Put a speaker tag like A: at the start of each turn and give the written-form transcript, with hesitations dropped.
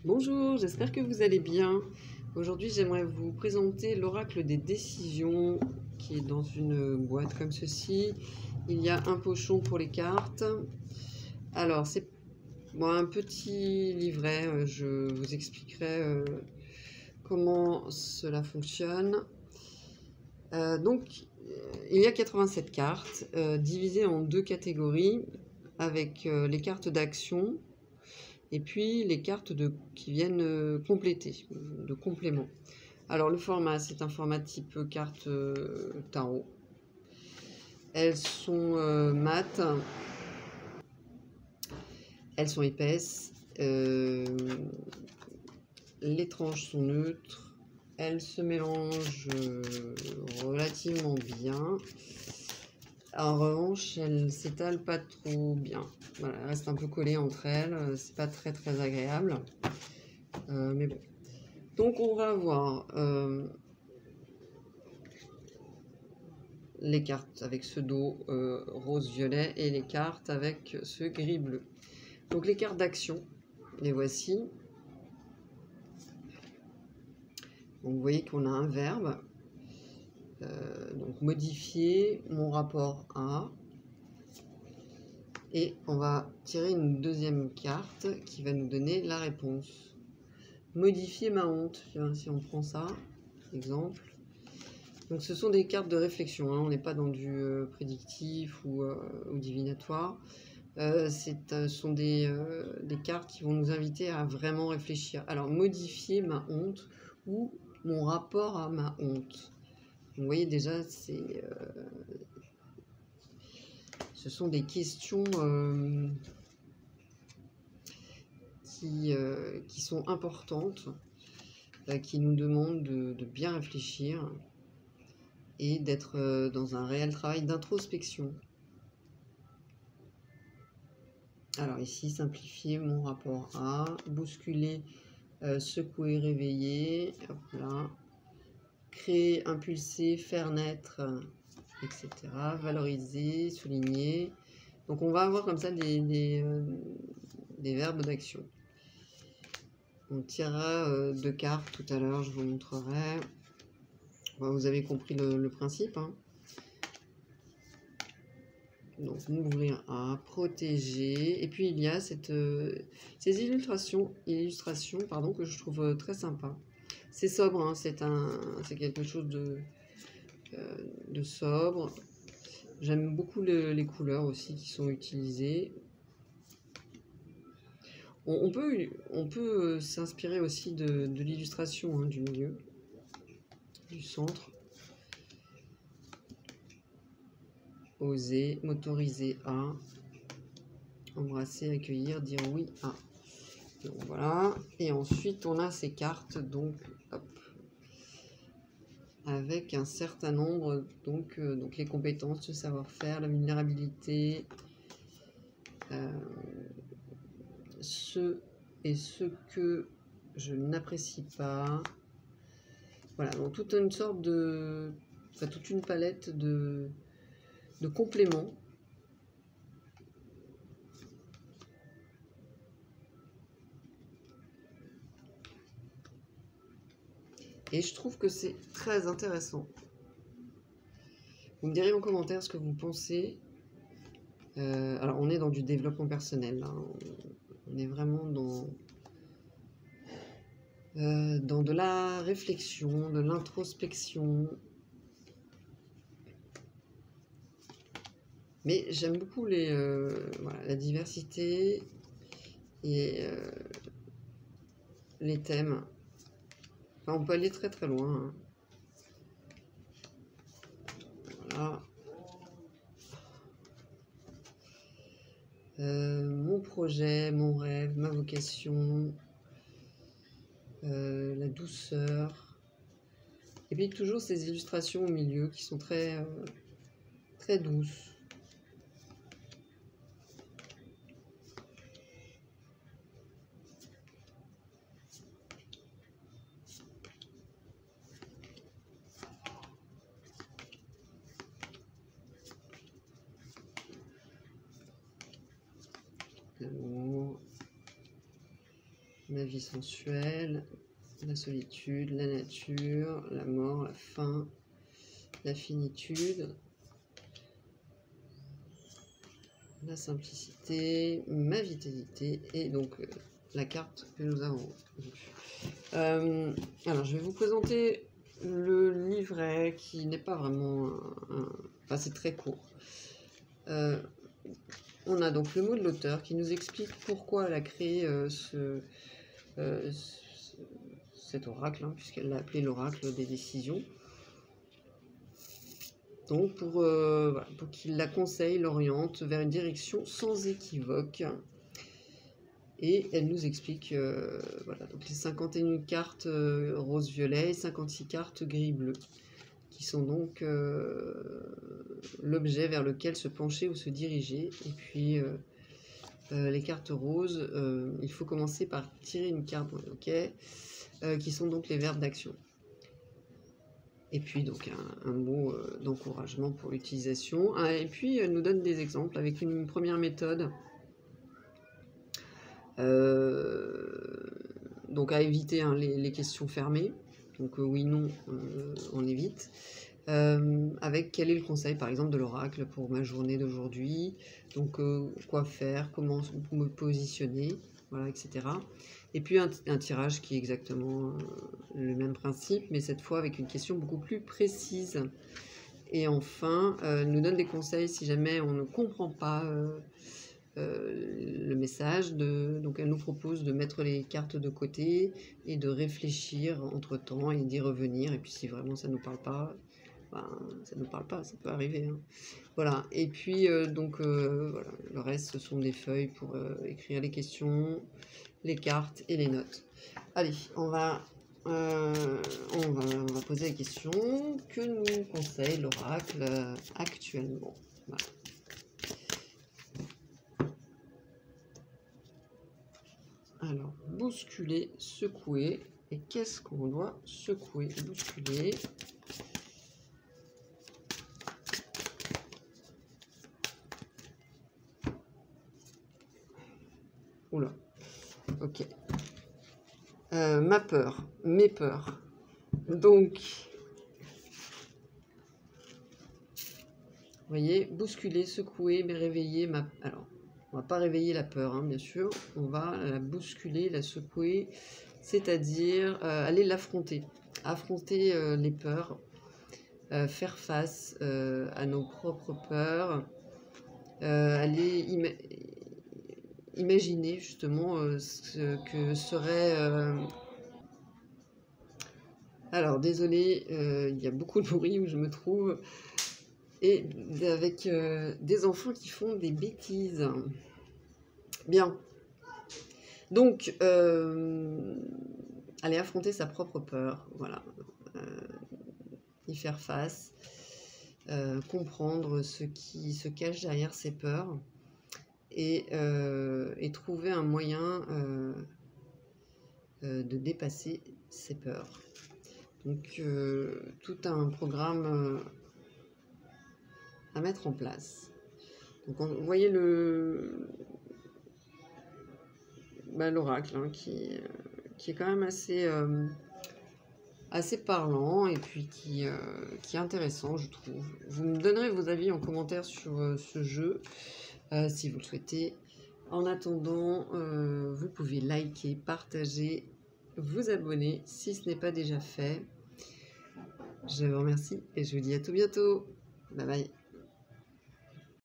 A: Bonjour, j'espère que vous allez bien. Aujourd'hui, j'aimerais vous présenter l'oracle des décisions qui est dans une boîte comme ceci. Il y a un pochon pour les cartes. Alors, c'est un petit livret. Je vous expliquerai comment cela fonctionne. Il y a 87 cartes divisées en deux catégories avec les cartes d'action et puis les cartes qui viennent compléter, de complément. Alors le format, c'est un format type carte tarot. Elles sont mates, elles sont épaisses, les tranches sont neutres, elles se mélangent relativement bien. En revanche, elles ne s'étalent pas trop bien. Voilà, elles restent un peu collées entre elles. C'est pas très agréable. Mais bon. Donc on va avoir les cartes avec ce dos rose-violet et les cartes avec ce gris-bleu. Donc les cartes d'action, les voici. Donc vous voyez qu'on a un verbe. Donc modifier mon rapport à. Et on va tirer une deuxième carte qui va nous donner la réponse. Modifier ma honte, si on prend ça, exemple. Donc ce sont des cartes de réflexion, hein. On n'est pas dans du prédictif ou divinatoire. Ce sont des cartes qui vont nous inviter à vraiment réfléchir. Alors modifier ma honte ou mon rapport à ma honte. Vous voyez déjà, ce sont des questions qui sont importantes, qui nous demandent de bien réfléchir et d'être dans un réel travail d'introspection. Alors ici, simplifier mon rapport à, bousculer, secouer, réveiller, hop là, créer, impulser, faire naître, etc. Valoriser, souligner. Donc on va avoir comme ça des verbes d'action. On tirera deux cartes tout à l'heure, je vous montrerai. Vous avez compris le principe, hein. Donc m'ouvrir à protéger. Et puis il y a ces illustrations que je trouve très sympa. C'est sobre, hein, c'est quelque chose de sobre. J'aime beaucoup les couleurs aussi qui sont utilisées. On peut s'inspirer aussi de l'illustration, hein, du milieu, du centre. Oser, m'autoriser à, embrasser, accueillir, dire oui à. Donc voilà. Et ensuite, on a ces cartes, donc, hop, avec un certain nombre, donc les compétences, le savoir-faire, la vulnérabilité, ce que je n'apprécie pas. Voilà, donc toute une sorte toute une palette de compléments. Et je trouve que c'est très intéressant. Vous me direz en commentaire ce que vous pensez. Alors, on est dans du développement personnel, hein. On est vraiment dans de la réflexion, de l'introspection. Mais j'aime beaucoup la diversité et les thèmes. Enfin, on peut aller très loin, hein. Voilà. Mon projet, mon rêve, ma vocation, la douceur. Et puis toujours ces illustrations au milieu qui sont très douces. L'amour. la vie sensuelle, la solitude, la nature, la mort, la fin, la finitude, la simplicité, ma vitalité et donc la carte que nous avons vue. Alors je vais vous présenter le livret qui n'est pas vraiment enfin c'est très court. On a donc le mot de l'auteur qui nous explique pourquoi elle a créé cet oracle, hein, puisqu'elle l'a appelé l'oracle des décisions. Donc voilà, pour qu'il la conseille, l'oriente vers une direction sans équivoque. Et elle nous explique voilà, donc les 51 cartes rose-violet et 56 cartes gris-bleu, qui sont donc l'objet vers lequel se pencher ou se diriger. Et puis les cartes roses, il faut commencer par tirer une carte, ok, qui sont donc les verbes d'action. Et puis donc un mot d'encouragement pour l'utilisation. Et puis elle nous donne des exemples avec une première méthode. Donc à éviter hein, les questions fermées. Donc oui, non, on évite. Avec quel est le conseil par exemple de l'oracle pour ma journée d'aujourd'hui, donc quoi faire, comment me positionner, voilà, etc. Et puis un tirage qui est exactement le même principe, mais cette fois avec une question beaucoup plus précise. Et enfin, elle nous donne des conseils si jamais on ne comprend pas le message. Donc elle nous propose de mettre les cartes de côté et de réfléchir entre temps et d'y revenir. Et puis si vraiment ça ne nous parle pas, ben, ça ne nous parle pas, ça peut arriver. Hein. Voilà, et puis donc voilà, le reste ce sont des feuilles pour écrire les questions, les cartes et les notes. Allez, on va poser la question que nous conseille l'oracle actuellement. Voilà. Alors, bousculer, secouer. Et qu'est-ce qu'on doit secouer, bousculer? Oula, ok. Ma peur, mes peurs. Donc, vous voyez, bousculer, secouer, mais réveiller ma... Alors, on va pas réveiller la peur, hein, bien sûr. On va la bousculer, la secouer, c'est-à-dire aller l'affronter. Affronter les peurs, faire face à nos propres peurs, aller imaginer justement ce que serait... Alors, désolé, il y a beaucoup de bruit où je me trouve. Et avec des enfants qui font des bêtises. Bien. Donc, aller affronter sa propre peur, voilà. Y faire face, comprendre ce qui se cache derrière ces peurs et trouver un moyen de dépasser ces peurs. Donc, tout un programme à mettre en place. Donc, vous voyez l'oracle hein, qui est quand même assez parlant et puis qui est intéressant, je trouve. Vous me donnerez vos avis en commentaire sur ce jeu, si vous le souhaitez. En attendant, vous pouvez liker, partager, vous abonner si ce n'est pas déjà fait. Je vous remercie et je vous dis à tout bientôt. Bye bye.